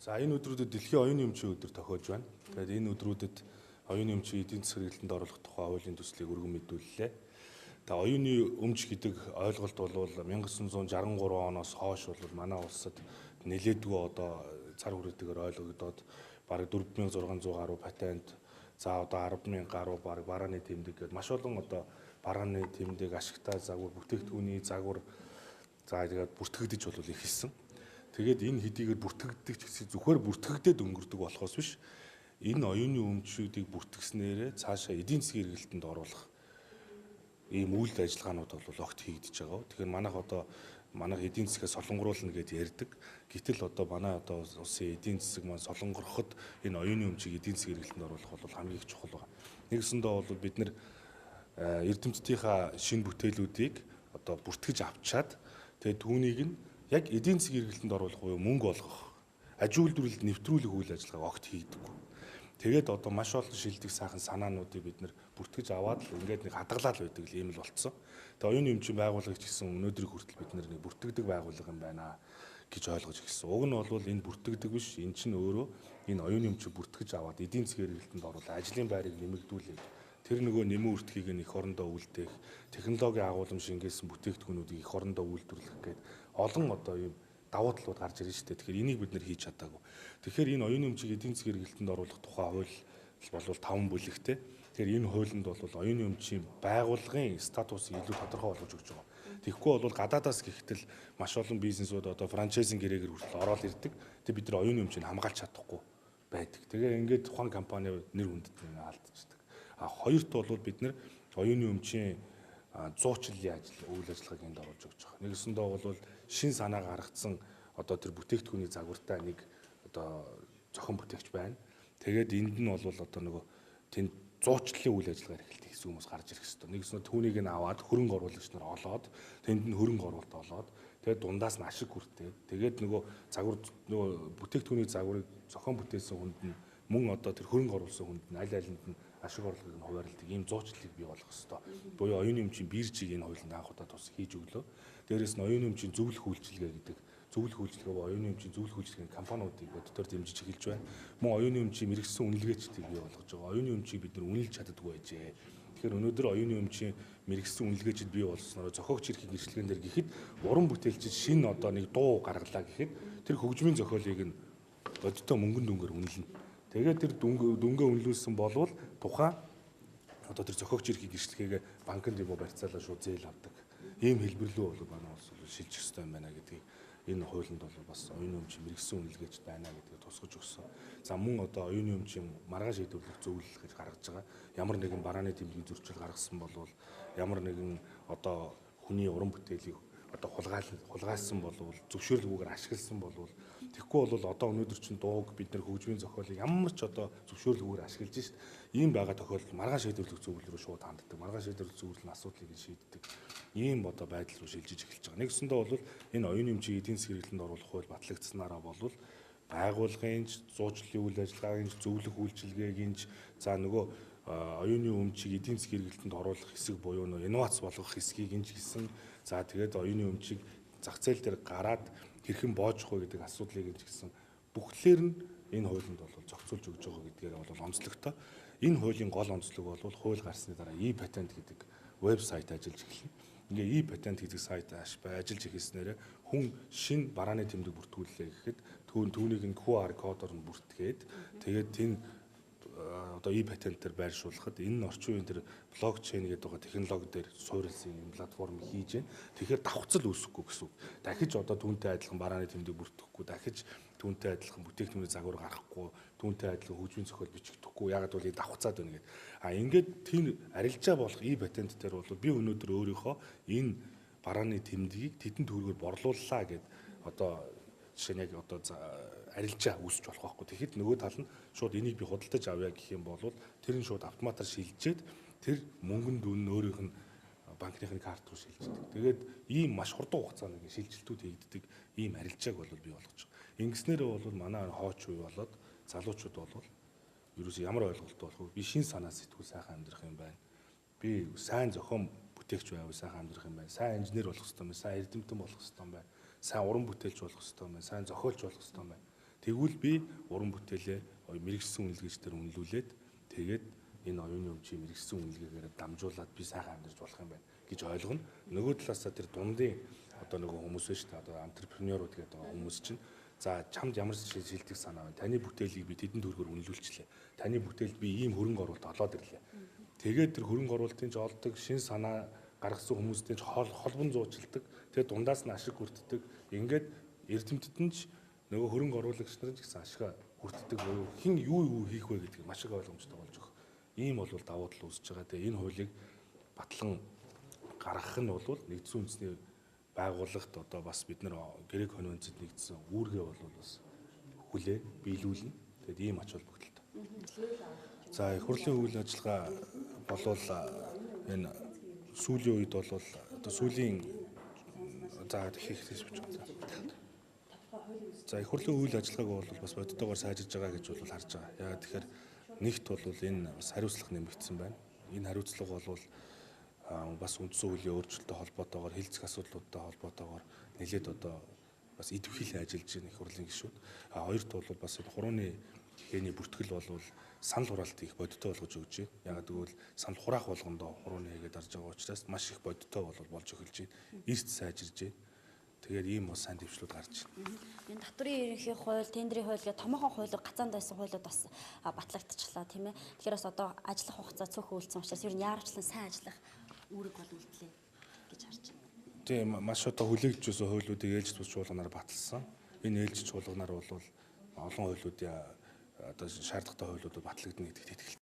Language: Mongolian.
За энэ өдрүүдэд дэлхийн оюуны өмчийн өдөр тохиолж байна. Тэгээд энэ өдрүүдэд оюуны өмчийн эдийн засаг хэрэглэлтэнд оруулах тухай хуулийн төслийг өргөн мэдүүллээ. Тэгээд оюуны өмч гэдэг ойлголт бол 1963 оноос хойш бол манай улсад нэлээдгүй одоо цар хүрээтэйгээр ойлгогдоод бараг 4600 гаруй патент, за одоо 100000 гаруй бараг барааны тэмдэг гэдэг маш олон одоо барааны тэмдэг, ашигтай загвар, бүтээгдэхүүний загвар за тэгээд бүртгэгдэж бол ихэлсэн. Тэгээд энэ хэдийгээр бүртгэгддэг ч гэсэн зөвхөр бүртгэгдээд өнгөрдөг болохоос биш энэ оюуны өмчүүдийг бүртгэснээрээ цаашаа эдийн засгийн хэрэглэлтэнд оруулах ийм үйл ажиллагаанууд бол огт хийгдэж байгаа. Тэгэхээр манайх эдийн засгаа солонгоруулна гэж ярьдаг. Гэтэл одоо манай одоо улсын эдийн засаг маань солонгороход энэ оюуны өмчийг эдийн засгийн хэрэглэлтэнд оруулах бол хамгийн их чухал байна. Нэгсэндээ бол бид нэр эрдэмтдийнхаа шинэ бүтээлүүдийг одоо бүртгэж авчаад тэгээд түүнийг нь яг эдийн засгийн хэрэглэлтэнд оруулах буюу мөнгө олгох, аж үйлдвэрлэлд нэвтрүүлэх үйл ажиллагаа огт хийдэггүй. Тэгээд одоо маш олон шилдэг сайхан санаануудыг бид нэр бүртгэж аваад л ингээд нэг хадгалаад байдаг л ийм л болцсон. Тэгээд оюуны өмчийн байгууллага ч гэсэн өнөөдрийг хүртэл бид нэр нэг бүртгэдэг байгууллага юм байна гэж ойлгож эхэлсэн. Уг нь бол энэ бүртгэдэг биш, эн чинь өөрөө энэ оюуны өмчийг бүртгэж аваад эдийн засгийн хэрэглэлтэнд оруулаад ажлын байрыг нэмэгдүүлээд тэр нөгөө нэмэн үртгийг нь эх орондоо үлдээх, технологийн агуулгын шингээсэн бүтээгдэхүүнүүдийг эх орондоо үйлдвэрлэх гээд олон одоо ийм давуу талууд гарч ирж штэ. Тэгэхээр энийг бид нэр хийж чадаагүй. Тэгэхээр энэ оюуны өмчийг эдийн засгийн хэрэглэлтэнд оруулах тухай хууль бол 5 бүлэгтэй. Тэгэхээр энэ хуулинд бол оюуны өмчийн байгууллагын статусыг илүү тодорхой болгож өгч байгаа. Тэгэхгүй бол гадаадаас гэхтэл маш олон бизнесүүд одоо франчайзинг гэрээгээр хүртэл ороод ирдэг. Тэгээ бид нар оюуны өмчийг хамгаалж чадахгүй байдаг. Тэгээ ингээд тухайн компани нэр хүндэд алдчихдаг. Хоёрт бол бид нар оюуны өмчийн зуучлалын үйл ажиллагааг энд оруулж өгч байгаа. Нэгсэндээ бол шин санаа гаргацсан одоо тэр бүтээгдэхүүний загвартай нэг одоо зохион бүтээгч байна. Тэгээд энд нь бол одоо нөгөө тэнд зуучлалын үйл ажиллагаа эрхэлт хийсэн хүмүүс гарч ирэх хэвээр. Нэгсэндээ түүнийг нь аваад хөрөнгө оруулагч нар олоод тэнд нь хөрөнгө оруулалт олоод тэгээд дундаас нь ашиг хүртээд тэгээд нөгөө загвар нөгөө бүтээгдэхүүний загварыг зохион бүтээсэн хүнд нь мөн одоо тэр хөрөнгө оруулсан хүнд нь аль алинд нь ашиг орлогыг нь хуваарлдаг ийм зуучлалыг бий болгох ёстой. Буюу оюуны өмчийн биржийг энэ хуулинд анх удаа тус хийж өглөө. Дээрээс нь оюуны өмчийн зөвлөх үйлчилгээ гэдэг зөвлөх үйлчилгээ ба оюуны өмчийн зөвлөх үйлчилгээний компаниудыг боддоор дэмжиж эхэлж байна. Мөн оюуны өмчийн мэрэгсэн үнэлгээчдийг бий болгож байгаа. Оюуны өмчийг бид нар үнэлж чаддаггүй байжээ. Тэгэхээр өнөөдөр оюуны өмчийн мэрэгсэн үнэлгээчд бий болсноор зохиогч эрхийн гэрчлэгэн дээр гэхэд уран бүтээлчид шинэ одоо нэг дуу гаргалаа гэхэд тэр хөгжмийн зохиолыг нь бодиттой мөнгөн дүнгээр үнэлнэ. Тэгээд тэр дүнгээ үнэлүүлсэн болвол тухайн одоо тэр зохиогч эрхийн гэрчлэгээ банкнд юм барьцаалаа шууд зээл авдаг. Ийм хэлбэрлүү бол манай улс бол шилжих ёстой юм байна гэдгийг энэ хуулинд бол бас оюуны өмчийн мэрэгсэн үнэлгээч байна гэдгийг тусгаж өгсөн. За мөн одоо оюуны өмчийн маргааш шийдвэрлэх зөвлөл гэж гаргаж байгаа. Ямар нэгэн барааны тэмдгийн зөрчил гаргасан болвол ямар нэгэн одоо хүний уран бүтээлийг одоо хулгайлсан болвол зөвшөөрлгүйгээр ашигласан болвол тэгэхгүй бол одоо өнөөдөр чинь дууг бид нэр хөгжмийн зохиолыг ямар ч одоо зөвшөөрлгүйгээр ашиглаж шít. Ийм байгаа тохиолдолд маргааш шийдвэрлэх зөвлөл рүү шууд ханддаг. Маргааш шийдвэрлэх зөвлөл нь асуудлыг шийддэг. Ийм одоо байдал руу шилжиж эхэлж байгаа. Нэгсэндээ бол энэ оюуны өмчийн эдийн засгийн хэрэглэлтэнд оруулах хууль батлагдсанараа бол байгууллагын зуучлалын үйл ажиллагаагийн зөвлөх үйлчилгээгийн за нөгөө оюуны өмчийг эдийн засгийн хэрэглэлтэнд оруулах хэсэг буюу инновац болгох хэсгийг инж гисэн за тэгээд оюуны өмчийг зах зээл дээр гараад хэрхэн боожох вэ гэдэг асуудлыг инж гисэн бүхлээр нь энэ хуулинд бол зохицуулж өгж байгаа гэдгээр бол онцлогтой. Энэ хуулийн гол онцлог бол хууль гарсны дараа e-патент гэдэг вебсайт ажиллаж эхэлнэ. Ингээ e-патент гэдэг сайт ажиллаж эхэлснээр хүн шин барааны тэмдэг бүртгүүллээ гэхэд түүнийг нь QR кодоор нь бүртгээд тэгээд энэ одоо e-патентээр байршуулахад энэ орчин үеийн тэр блокчейн гэдэг байгаа технологи дээр суурилсан юм платформ хийж байна. Тэгэхээр давхцал үүсэхгүй гэсэн үг. Дахиж одоо түүнтэй адилхан барааны тэмдэг бүртгэхгүй, дахиж түүнтэй адилхан бүтээгдэхүүний загвар гаргахгүй, түүнтэй адилхан хөгжмийн зохиол бичигдэхгүй. Ягаад бол энэ давхцаад байна гэдэг. Ингээд тийм арилжаа болох e-патент дээр бол би өнөөдөр өөрийнхөө энэ барааны тэмдгийг тэдэнд төгрөгөөр борлууллаа гэд одоо жишээ нь яг одоо арилжаа үүсч болох байхгүй. Тэгэхэд нөгөө тал нь шууд энийг би худалдаж авъя гэх юм бол тэр нь шууд автоматар шилжээд тэр мөнгөн дүн нь өөрийнх нь банкны карт руу шилждэг. Тэгээд ийм маш хурдан хугацаанд ингэ шилжилтүүд хийгддэг ийм арилжааг бол бий болгож байгаа. Ингэснээр бол манай хооч үе болоод залуучууд бол ерөөсөө ямар ойлголт болох вэ? Би шин санаа сэтгүүл сайхан амьдрах юм байна. Би сайн зохион бүтээгч байвал сайхан амьдрах юм байна. Сайн инженер болох хэрэгтэй юм байна. Сайн эрдэмтэн болох хэрэгтэй юм байна. Сайн уран бүтээлч болох хэрэгтэй юм байна. Сайн зохиолч болох хэрэгтэй юм байна. Тэгвэл би уран бүтээлээ мэрэгсэн үнэлгээчдэр үнэлүүлээд тэгээд энэ оюуны өмчийн мэрэгсэн үнэлгээгээр дамжуулаад би сайхан амьдарч болох юм байна гэж ойлгоно. Нөгөө талаасаа тэр дундын одоо нөгөө хүмүүс байна шүү дээ. Одоо антрепренеурууд гэдэг хүмүүс чинь за чамд ямар шилдэг санаа байна? Таны бүтээлийг би тэдэнд төгрөгөөр үнэлүүлчихлээ. Таны бүтээл би ийм хөрөнгө оруулалт олоод ирлээ. Тэгээд тэр хөрөнгө оруулалтын ч олдог шин санаа гаргасан хүмүүстэй ч холбон зуучилдаг. Тэгээд дундаас нь ашиг хүртдэг. Ингээд эрдэмтэд нь ч нөгөө хөрөнгө оруулагч нар ч гэсэн ашиг хүртдэг. Хин юу хийх вэ гэдгийг маш их ойлгомжтой болж байгаа. Ийм бол давуу тал үүсэж байгаа. Тэгээд энэ хуулийг батлан гаргах нь бол нэгдсэн үндэсний байгууллагт одоо бас бид нар грек конвенцэд нэгдсэн үүргээ бол бас хүлээн биелүүлнэ. Тэгээд ийм ач холбогдолтой. За их хурлын үйл ажиллагаа болвол энэ сүүлийн үед бол одоо сүүлийн за хийх гэж байна. За их хурлын үйл ажиллагааг бол бас бодитойгоор сайжирж байгаа гэж бол харж байгаа. Яагаад тэгэхээр нэгт бол энэ бас хариуцлага нэмэгдсэн байна. Энэ хариуцлага бол бас үндсэн хуулийн өөрчлөлттэй холбоотойгоор хэлцэх асуудлуудтай холбоотойгоор нэлээд одоо бас идэвхжүүлэн ажиллаж байгаа их хурлын гишүүд. Хоёрт бол бас хурууны хээний бүртгэл бол санал хураалт их бодиттой болгож өгч байна. Ягаад гэвэл санал хураах болгондоо хурууны хийгээд арж байгаа учраас маш их бодиттой болж эхэлж байна. Эрт сайжирж байна. Тэгээд ийм бас сайн дэвшлүүд гарч байна. Энэ татврын ерөнхий хууль, тендерийн хууль гэх томоохон хуулиуд гацаанд байсан хуулиуд бас батлагдчихлаа тийм ээ. Тэгэхээр бас одоо ажиллах хугацаа цөөхөн үлдсэн учраас ер нь яарчлан сайн ажиллах үүрэг бол үлдлээ гэж харж байна. Тийм маш одоо хүлээгдэж байсан хуулиудыг ээлж тус чуулганаар баталсан. Энэ ээлж чуулганаар бол олон хуулиудын одоо шаардлагатай хуулиудад батлагдана гэдэгт итгэлтэй.